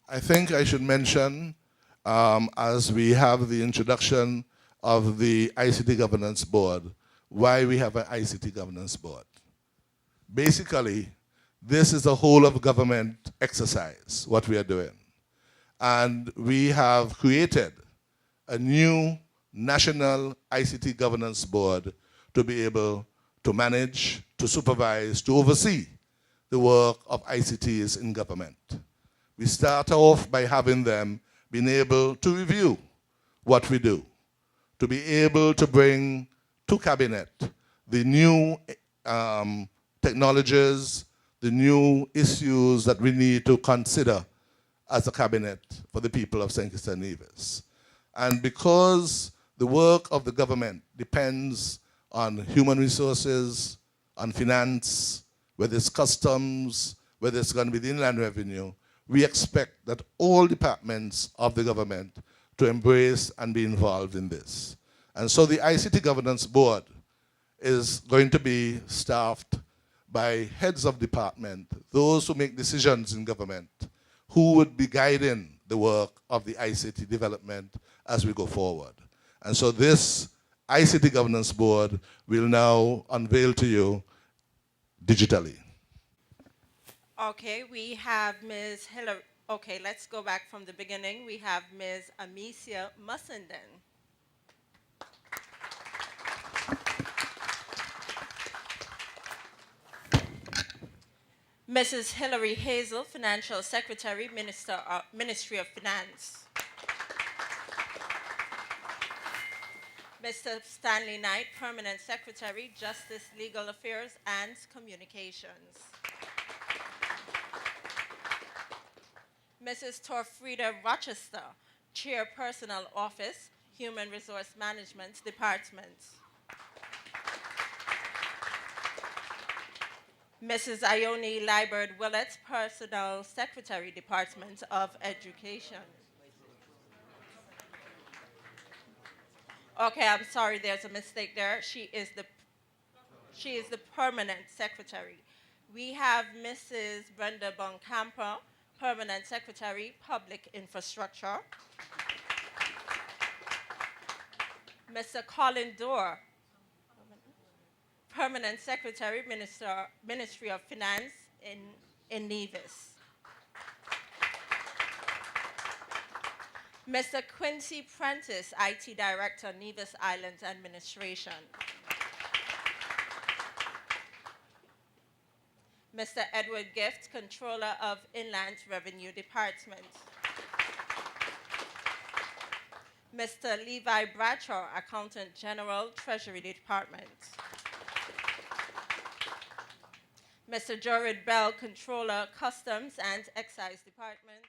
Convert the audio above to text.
I think I should mention, as we have the introduction of the ICT Governance Board, why we have an ICT Governance Board. Basically, this is a whole of government exercise, what we are doing. And we have created a new national ICT Governance Board to be able to manage, to supervise, to oversee the work of ICTs in government. We start off by having them being able to review what we do, to be able to bring to cabinet the new technologies, the new issues that we need to consider as a cabinet for the people of St. Kitts and Nevis. And because the work of the government depends on human resources, on finance, whether it's customs, whether it's going to be the inland revenue, we expect that all departments of the government to embrace and be involved in this. And so the ICT Governance Board is going to be staffed by heads of department, those who make decisions in government, who would be guiding the work of the ICT development as we go forward. And so this ICT Governance Board will now unveil to you digitally. Okay, we have Ms. Hillary. Okay, let's go back from the beginning. We have Ms. Amicia Mussenden. Mrs. Hillary Hazel, Financial Secretary, Ministry of Finance. Mr. Stanley Knight, Permanent Secretary, Justice, Legal Affairs, and Communications. Mrs. Torfrida Rochester, Chairpersonal Office, Human Resource Management Department. Mrs. Ione Liebert Willett, Personal Secretary, Department of Education. Okay, I'm sorry, there's a mistake there. She is the Permanent Secretary. We have Mrs. Brenda Boncampo, Permanent Secretary, Public Infrastructure. Mr. Colin Dorr, Permanent Secretary, Ministry of Finance in Nevis. Mr. Quincy Prentice, IT Director, Nevis Islands Administration. Mr. Edward Gift, Controller of Inland Revenue Department. Mr. Levi Bradshaw, Accountant General, Treasury Department. Mr. Jared Bell, Controller, Customs and Excise Department.